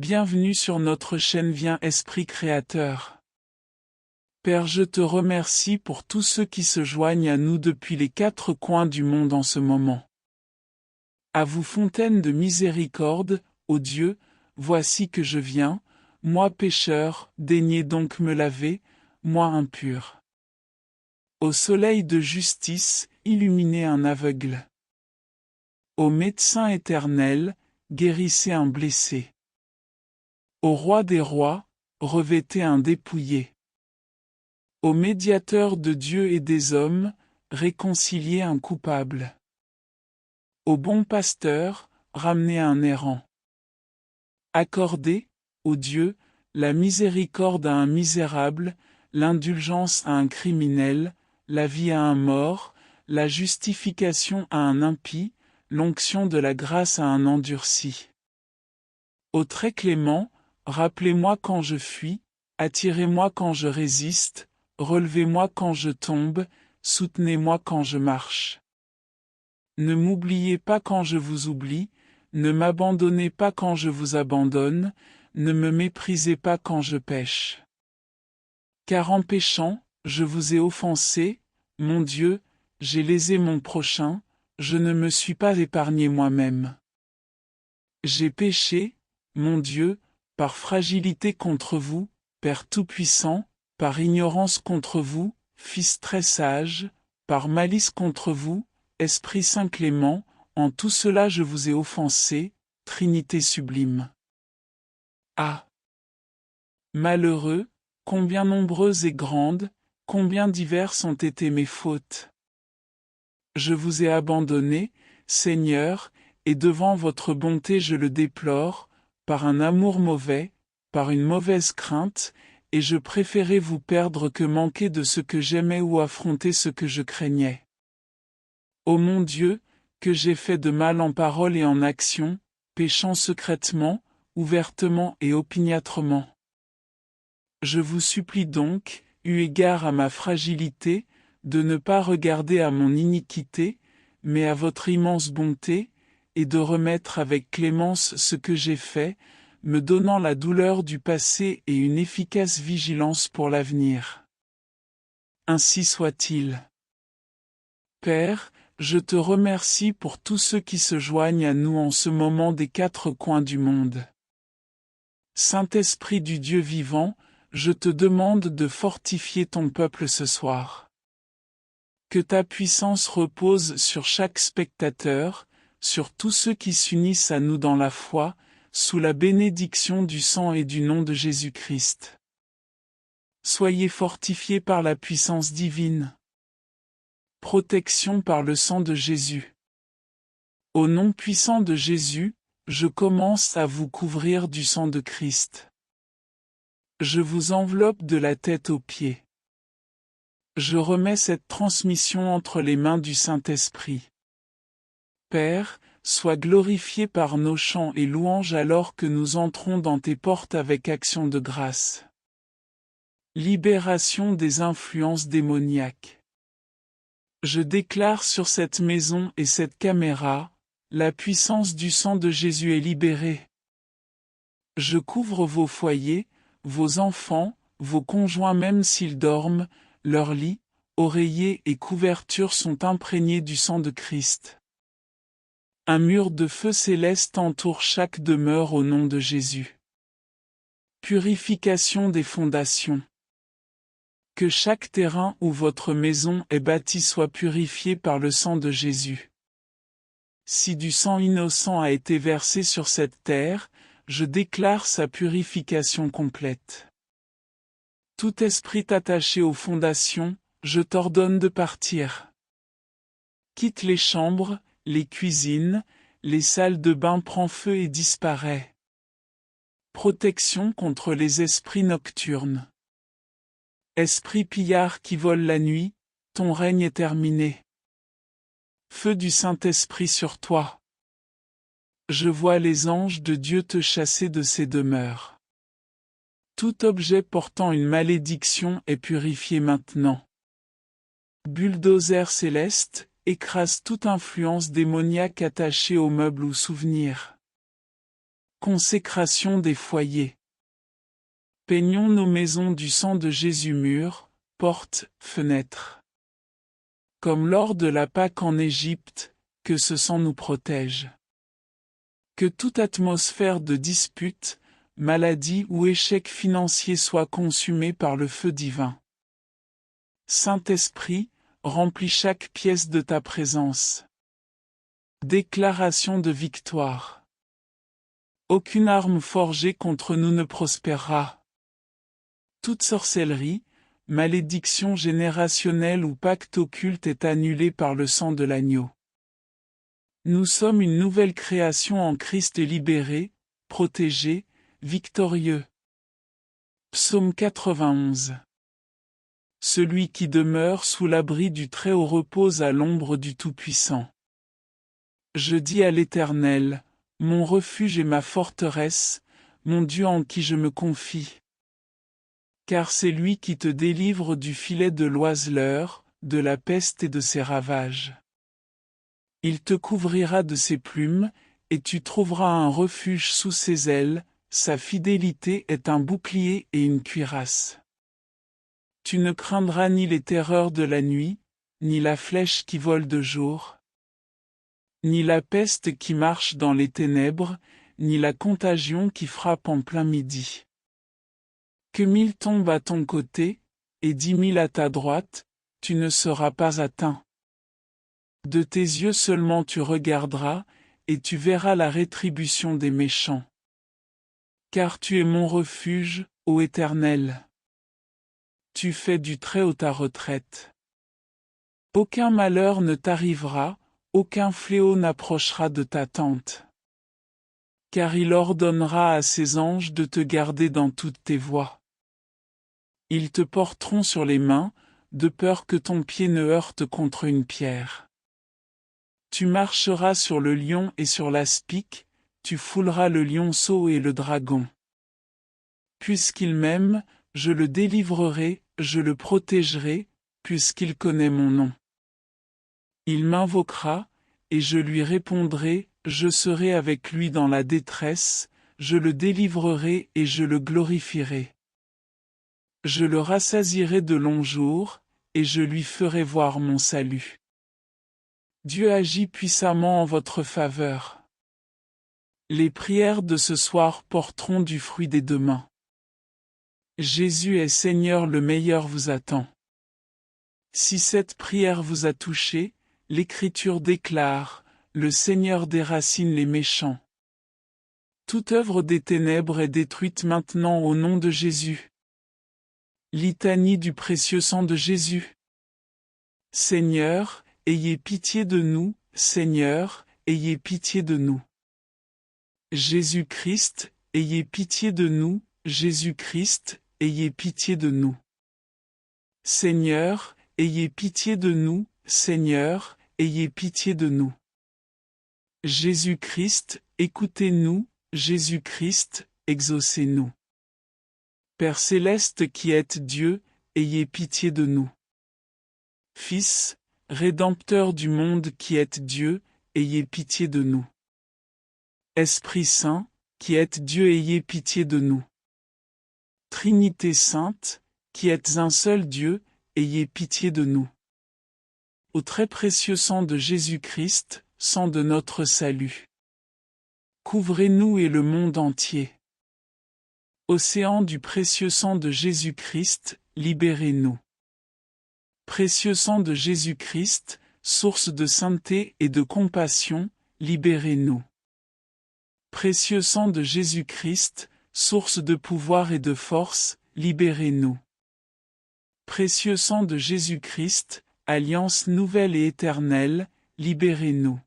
Bienvenue sur notre chaîne Viens Esprit Créateur. Père, je te remercie pour tous ceux qui se joignent à nous depuis les quatre coins du monde en ce moment. À vous fontaine de miséricorde, ô Dieu, voici que je viens, moi pécheur, daignez donc me laver, moi impur. Au soleil de justice, illuminez un aveugle. Ô médecin éternel, guérissez un blessé. Au roi des rois, revêtez un dépouillé. Au médiateur de Dieu et des hommes, réconciliez un coupable. Au bon pasteur, ramenez un errant. Accordez, ô Dieu, la miséricorde à un misérable, l'indulgence à un criminel, la vie à un mort, la justification à un impie, l'onction de la grâce à un endurci. Ô très clément, rappelez-moi quand je fuis, attirez-moi quand je résiste, relevez-moi quand je tombe, soutenez-moi quand je marche. Ne m'oubliez pas quand je vous oublie, ne m'abandonnez pas quand je vous abandonne, ne me méprisez pas quand je pêche. Car en péchant, je vous ai offensé, mon Dieu, j'ai lésé mon prochain, je ne me suis pas épargné moi-même. J'ai péché, mon Dieu, par fragilité contre vous, Père Tout-Puissant, par ignorance contre vous, Fils très sage, par malice contre vous, Esprit Saint Clément, en tout cela je vous ai offensé, Trinité sublime. Ah! Malheureux, combien nombreuses et grandes, combien diverses ont été mes fautes. Je vous ai abandonné, Seigneur, et devant votre bonté je le déplore, par un amour mauvais, par une mauvaise crainte, et je préférais vous perdre que manquer de ce que j'aimais ou affronter ce que je craignais. Ô mon Dieu, que j'ai fait de mal en parole et en action, péchant secrètement, ouvertement et opiniâtrement. Je vous supplie donc, eu égard à ma fragilité, de ne pas regarder à mon iniquité, mais à votre immense bonté, et de remettre avec clémence ce que j'ai fait, me donnant la douleur du passé et une efficace vigilance pour l'avenir. Ainsi soit-il. Père, je te remercie pour tous ceux qui se joignent à nous en ce moment des quatre coins du monde. Saint-Esprit du Dieu vivant, je te demande de fortifier ton peuple ce soir. Que ta puissance repose sur chaque spectateur, sur tous ceux qui s'unissent à nous dans la foi, sous la bénédiction du sang et du nom de Jésus-Christ. Soyez fortifiés par la puissance divine. Protection par le sang de Jésus. Au nom puissant de Jésus, je commence à vous couvrir du sang de Christ. Je vous enveloppe de la tête aux pieds. Je remets cette transmission entre les mains du Saint-Esprit. Père, sois glorifié par nos chants et louanges alors que nous entrons dans tes portes avec action de grâce. Libération des influences démoniaques. Je déclare sur cette maison et cette caméra, la puissance du sang de Jésus est libérée. Je couvre vos foyers, vos enfants, vos conjoints même s'ils dorment, leurs lits, oreillers et couvertures sont imprégnés du sang de Christ. Un mur de feu céleste entoure chaque demeure au nom de Jésus. Purification des fondations. Que chaque terrain où votre maison est bâtie soit purifié par le sang de Jésus. Si du sang innocent a été versé sur cette terre, je déclare sa purification complète. Tout esprit attaché aux fondations, je t'ordonne de partir. Quitte les chambres, les cuisines, les salles de bain, prends feu et disparaît. Protection contre les esprits nocturnes. Esprit pillard qui vole la nuit, ton règne est terminé. Feu du Saint-Esprit sur toi. Je vois les anges de Dieu te chasser de ces demeures. Tout objet portant une malédiction est purifié maintenant. Bulldozer céleste, écrase toute influence démoniaque attachée aux meubles ou souvenirs. Consécration des foyers. Peignons nos maisons du sang de Jésus, murs, portes, fenêtres. Comme lors de la Pâque en Égypte, que ce sang nous protège. Que toute atmosphère de dispute, maladie ou échec financier soit consumée par le feu divin. Saint-Esprit, remplis chaque pièce de ta présence. Déclaration de victoire. Aucune arme forgée contre nous ne prospérera. Toute sorcellerie, malédiction générationnelle ou pacte occulte est annulée par le sang de l'agneau. Nous sommes une nouvelle création en Christ, libérés, protégés, victorieux. Psaume 91. Celui qui demeure sous l'abri du Très-Haut repose à l'ombre du Tout-Puissant. Je dis à l'Éternel, mon refuge et ma forteresse, mon Dieu en qui je me confie. Car c'est lui qui te délivre du filet de l'oiseleur, de la peste et de ses ravages. Il te couvrira de ses plumes, et tu trouveras un refuge sous ses ailes, sa fidélité est un bouclier et une cuirasse. Tu ne craindras ni les terreurs de la nuit, ni la flèche qui vole de jour, ni la peste qui marche dans les ténèbres, ni la contagion qui frappe en plein midi. Que 1000 tombent à ton côté, et 10 000 à ta droite, tu ne seras pas atteint. De tes yeux seulement tu regarderas, et tu verras la rétribution des méchants. Car tu es mon refuge, ô Éternel. Tu fais du Très-Haut ta retraite. Aucun malheur ne t'arrivera, aucun fléau n'approchera de ta tente. Car il ordonnera à ses anges de te garder dans toutes tes voies. Ils te porteront sur les mains, de peur que ton pied ne heurte contre une pierre. Tu marcheras sur le lion et sur l'aspic, tu fouleras le lionceau et le dragon. Puisqu'il m'aime, je le délivrerai, je le protégerai, puisqu'il connaît mon nom. Il m'invoquera, et je lui répondrai, je serai avec lui dans la détresse, je le délivrerai et je le glorifierai. Je le rassasierai de longs jours, et je lui ferai voir mon salut. Dieu agit puissamment en votre faveur. Les prières de ce soir porteront du fruit des deux mains. Jésus est Seigneur, le meilleur vous attend. Si cette prière vous a touché, l'Écriture déclare, le Seigneur déracine les méchants. Toute œuvre des ténèbres est détruite maintenant au nom de Jésus. Litanie du précieux sang de Jésus. Seigneur, ayez pitié de nous, Seigneur, ayez pitié de nous. Jésus-Christ, ayez pitié de nous, Jésus-Christ, ayez pitié de nous. Seigneur, ayez pitié de nous, Seigneur, ayez pitié de nous. Jésus-Christ, écoutez-nous, Jésus-Christ, exaucez-nous. Père céleste qui êtes Dieu, ayez pitié de nous. Fils, Rédempteur du monde qui êtes Dieu, ayez pitié de nous. Esprit Saint, qui êtes Dieu, ayez pitié de nous. Trinité sainte, qui êtes un seul Dieu, ayez pitié de nous. Au très précieux sang de Jésus-Christ, sang de notre salut. Couvrez-nous et le monde entier. Océan du précieux sang de Jésus-Christ, libérez-nous. Précieux sang de Jésus-Christ, source de sainteté et de compassion, libérez-nous. Précieux sang de Jésus-Christ, source de pouvoir et de force, libérez-nous. Précieux sang de Jésus-Christ, alliance nouvelle et éternelle, libérez-nous.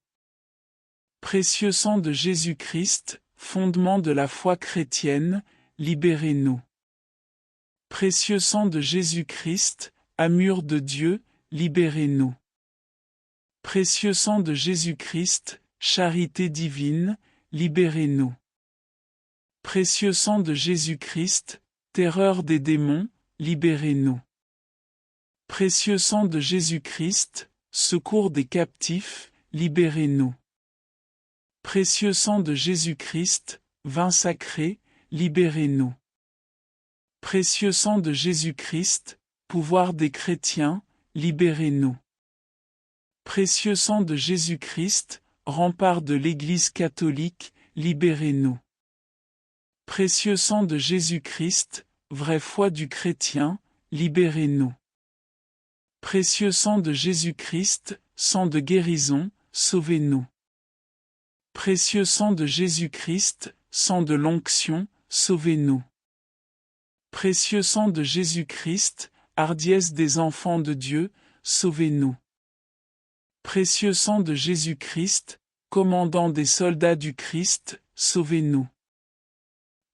Précieux sang de Jésus-Christ, fondement de la foi chrétienne, libérez-nous. Précieux sang de Jésus-Christ, amour de Dieu, libérez-nous. Précieux sang de Jésus-Christ, charité divine, libérez-nous. Précieux sang de Jésus-Christ, terreur des démons, libérez-nous. Précieux sang de Jésus-Christ, secours des captifs, libérez-nous. Précieux sang de Jésus-Christ, vin sacré, libérez-nous. Précieux sang de Jésus-Christ, pouvoir des chrétiens, libérez-nous. Précieux sang de Jésus-Christ, rempart de l'Église catholique, libérez-nous. Précieux sang de Jésus-Christ, vraie foi du chrétien, libérez-nous. Précieux sang de Jésus-Christ, sang de guérison, sauvez-nous. Précieux sang de Jésus-Christ, sang de l'onction, sauvez-nous. Précieux sang de Jésus-Christ, hardiesse des enfants de Dieu, sauvez-nous. Précieux sang de Jésus-Christ, commandant des soldats du Christ, sauvez-nous.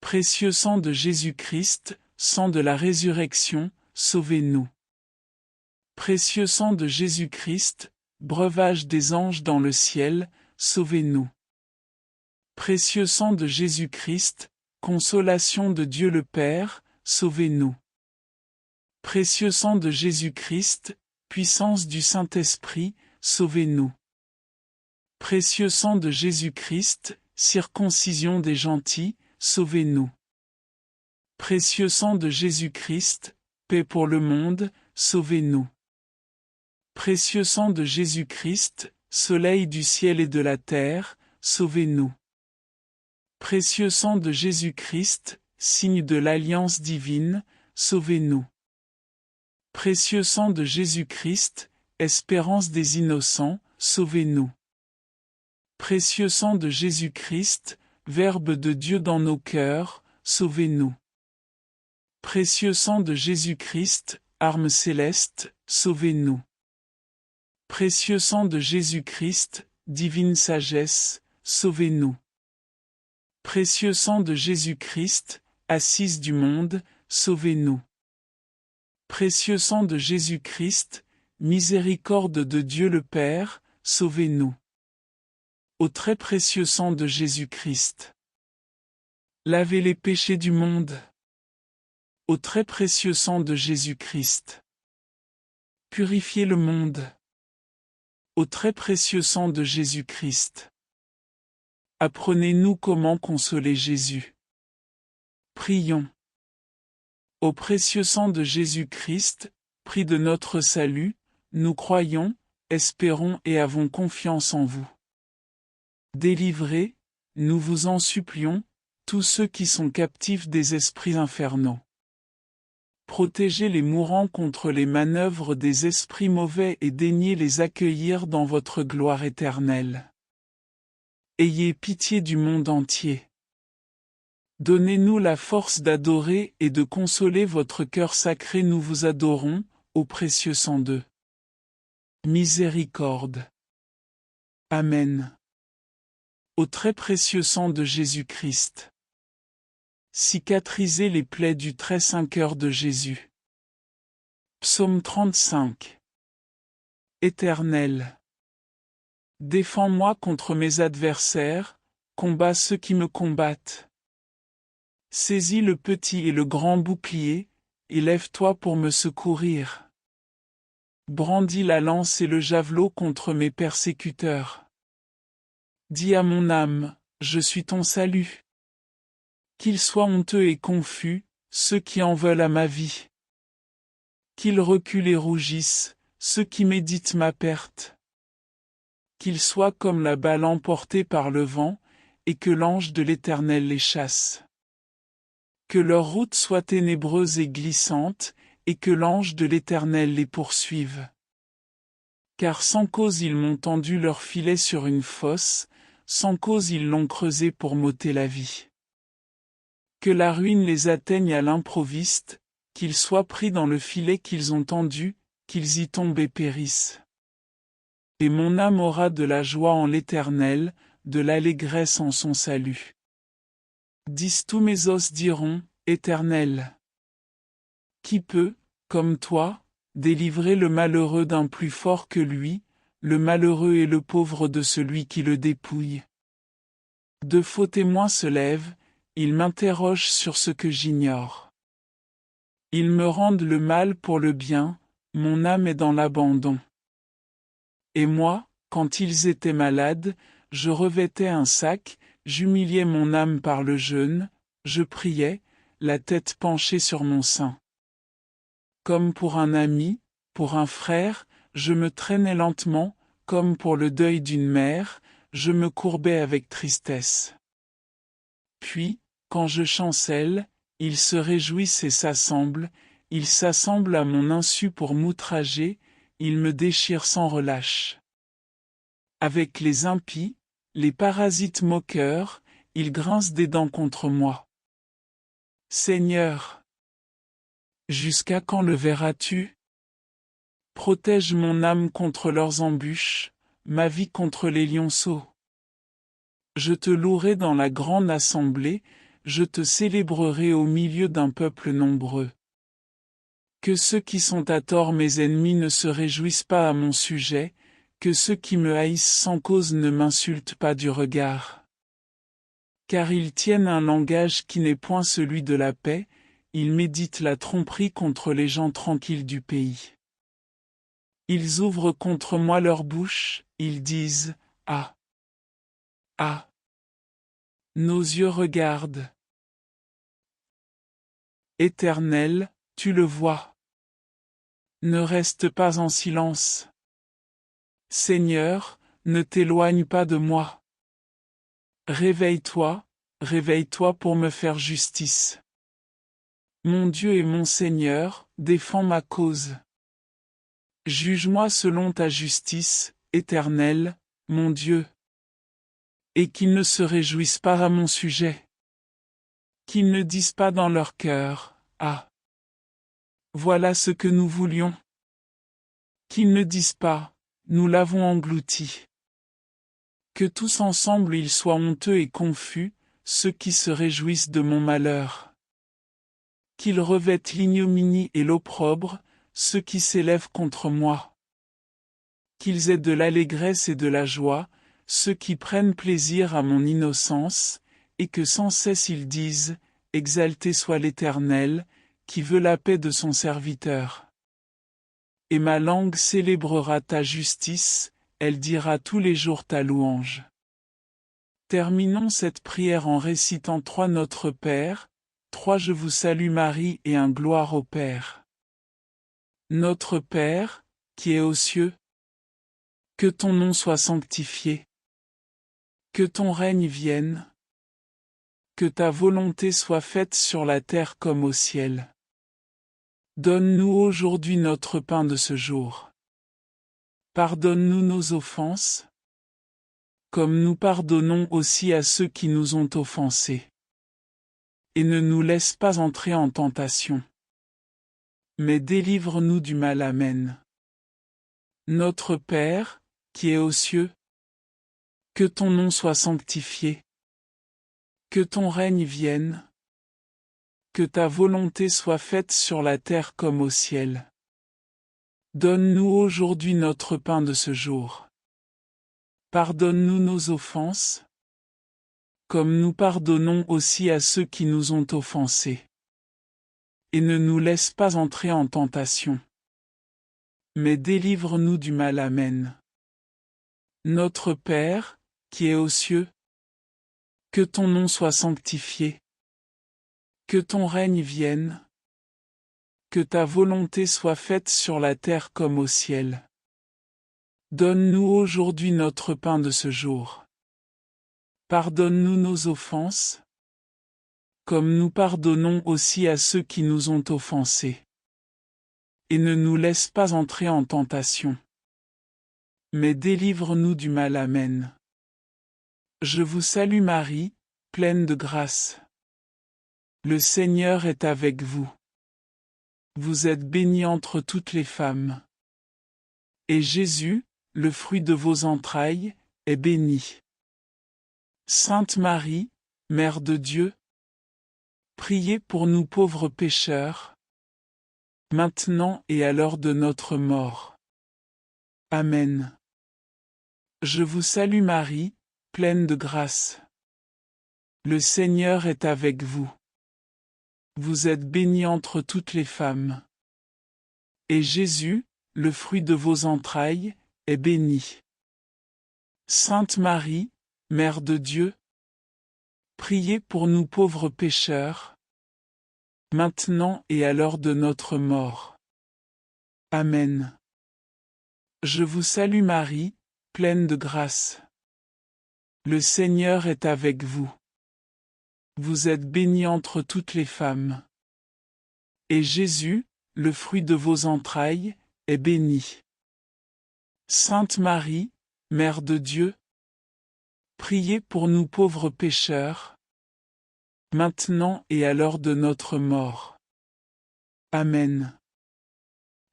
Précieux sang de Jésus-Christ, sang de la résurrection, sauvez-nous. Précieux sang de Jésus-Christ, breuvage des anges dans le ciel, sauvez-nous. Précieux sang de Jésus-Christ, consolation de Dieu le Père, sauvez-nous. Précieux sang de Jésus-Christ, puissance du Saint-Esprit, sauvez-nous. Précieux sang de Jésus-Christ, circoncision des gentils, sauvez-nous. Précieux sang de Jésus-Christ, paix pour le monde, sauvez-nous. Précieux sang de Jésus-Christ, soleil du ciel et de la terre, sauvez-nous. Précieux sang de Jésus-Christ, signe de l'alliance divine, sauvez-nous. Précieux sang de Jésus-Christ, espérance des innocents, sauvez-nous. Précieux sang de Jésus-Christ, Verbe de Dieu dans nos cœurs, sauvez-nous. Précieux sang de Jésus-Christ, arme céleste, sauvez-nous. Précieux sang de Jésus-Christ, divine sagesse, sauvez-nous. Précieux sang de Jésus-Christ, assise du monde, sauvez-nous. Précieux sang de Jésus-Christ, miséricorde de Dieu le Père, sauvez-nous. Au très précieux sang de Jésus-Christ. Lavez les péchés du monde. Au très précieux sang de Jésus-Christ. Purifiez le monde. Au très précieux sang de Jésus-Christ. Apprenez-nous comment consoler Jésus. Prions. Au précieux sang de Jésus-Christ, prix de notre salut, nous croyons, espérons et avons confiance en vous. Délivrez, nous vous en supplions, tous ceux qui sont captifs des esprits infernaux. Protégez les mourants contre les manœuvres des esprits mauvais et daignez les accueillir dans votre gloire éternelle. Ayez pitié du monde entier. Donnez-nous la force d'adorer et de consoler votre cœur sacré, nous vous adorons, au précieux sang de miséricorde. Amen. Au très précieux sang de Jésus-Christ. Cicatrisez les plaies du très saint cœur de Jésus. Psaume 35. Éternel, défends-moi contre mes adversaires, combats ceux qui me combattent. Saisis le petit et le grand bouclier, et lève-toi pour me secourir. Brandis la lance et le javelot contre mes persécuteurs. Dis à mon âme, je suis ton salut. Qu'ils soient honteux et confus, ceux qui en veulent à ma vie. Qu'ils reculent et rougissent, ceux qui méditent ma perte. Qu'ils soient comme la balle emportée par le vent, et que l'ange de l'Éternel les chasse. Que leur route soit ténébreuse et glissante, et que l'ange de l'Éternel les poursuive. Car sans cause ils m'ont tendu leur filet sur une fosse, sans cause ils l'ont creusé pour m'ôter la vie. Que la ruine les atteigne à l'improviste, qu'ils soient pris dans le filet qu'ils ont tendu, qu'ils y tombent et périssent. Et mon âme aura de la joie en l'Éternel, de l'allégresse en son salut. Tous mes os diront, Éternel. Qui peut, comme toi, délivrer le malheureux d'un plus fort que lui, le malheureux et le pauvre de celui qui le dépouille? De faux témoins se lèvent, ils m'interrogent sur ce que j'ignore. Ils me rendent le mal pour le bien, mon âme est dans l'abandon. Et moi, quand ils étaient malades, je revêtais un sac, j'humiliais mon âme par le jeûne, je priais, la tête penchée sur mon sein. Comme pour un ami, pour un frère, je me traînais lentement, comme pour le deuil d'une mère, je me courbais avec tristesse. Puis, quand je chancelle, ils se réjouissent et s'assemblent, ils s'assemblent à mon insu pour m'outrager, ils me déchirent sans relâche. Avec les impies, les parasites moqueurs, ils grincent des dents contre moi. Seigneur, jusqu'à quand le verras-tu? Protège mon âme contre leurs embûches, ma vie contre les lionceaux. Je te louerai dans la grande assemblée, je te célébrerai au milieu d'un peuple nombreux. Que ceux qui sont à tort mes ennemis ne se réjouissent pas à mon sujet, que ceux qui me haïssent sans cause ne m'insultent pas du regard. Car ils tiennent un langage qui n'est point celui de la paix, ils méditent la tromperie contre les gens tranquilles du pays. Ils ouvrent contre moi leur bouche, ils disent « Ah! Ah! Nos yeux regardent. » Éternel, tu le vois. Ne reste pas en silence. Seigneur, ne t'éloigne pas de moi. Réveille-toi, réveille-toi pour me faire justice. Mon Dieu et mon Seigneur, défends ma cause. Juge-moi selon ta justice, Éternel, mon Dieu. Et qu'ils ne se réjouissent pas à mon sujet. Qu'ils ne disent pas dans leur cœur, « Ah! Voilà ce que nous voulions. » Qu'ils ne disent pas, « Nous l'avons englouti. » Que tous ensemble ils soient honteux et confus, ceux qui se réjouissent de mon malheur. Qu'ils revêtent l'ignominie et l'opprobre, ceux qui s'élèvent contre moi. Qu'ils aient de l'allégresse et de la joie, ceux qui prennent plaisir à mon innocence, et que sans cesse ils disent, « Exalté soit l'Éternel, qui veut la paix de son serviteur. » Et ma langue célébrera ta justice, elle dira tous les jours ta louange. Terminons cette prière en récitant 3 Notre Père, 3 Je vous salue Marie et un gloire au Père. Notre Père, qui es aux cieux, que ton nom soit sanctifié. Que ton règne vienne. Que ta volonté soit faite sur la terre comme au ciel. Donne-nous aujourd'hui notre pain de ce jour. Pardonne-nous nos offenses, comme nous pardonnons aussi à ceux qui nous ont offensés. Et ne nous laisse pas entrer en tentation, mais délivre-nous du mal. Amen. Notre Père, qui es aux cieux, que ton nom soit sanctifié. Que ton règne vienne. Que ta volonté soit faite sur la terre comme au ciel. Donne-nous aujourd'hui notre pain de ce jour. Pardonne-nous nos offenses, comme nous pardonnons aussi à ceux qui nous ont offensés. Et ne nous laisse pas entrer en tentation, mais délivre-nous du mal. Amen. Notre Père, qui es aux cieux, que ton nom soit sanctifié. Que ton règne vienne. Que ta volonté soit faite sur la terre comme au ciel. Donne-nous aujourd'hui notre pain de ce jour. Pardonne-nous nos offenses, comme nous pardonnons aussi à ceux qui nous ont offensés. Et ne nous laisse pas entrer en tentation, mais délivre-nous du mal. Amen. Je vous salue Marie, pleine de grâce. Le Seigneur est avec vous. Vous êtes bénie entre toutes les femmes. Et Jésus, le fruit de vos entrailles, est béni. Sainte Marie, Mère de Dieu, priez pour nous pauvres pécheurs, maintenant et à l'heure de notre mort. Amen. Je vous salue Marie, pleine de grâce. Le Seigneur est avec vous. Vous êtes bénie entre toutes les femmes. Et Jésus, le fruit de vos entrailles, est béni. Sainte Marie, Mère de Dieu, Priez pour nous pauvres pécheurs, maintenant et à l'heure de notre mort. Amen. Je vous salue Marie, pleine de grâce. Le Seigneur est avec vous. Vous êtes bénie entre toutes les femmes. Et Jésus, le fruit de vos entrailles, est béni. Sainte Marie, Mère de Dieu, priez pour nous pauvres pécheurs, maintenant et à l'heure de notre mort. Amen.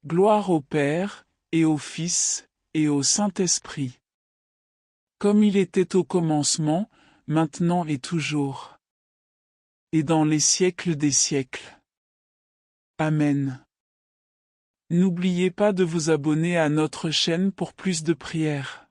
Gloire au Père, et au Fils, et au Saint-Esprit. Comme il était au commencement, maintenant et toujours. Et dans les siècles des siècles. Amen. N'oubliez pas de vous abonner à notre chaîne pour plus de prières.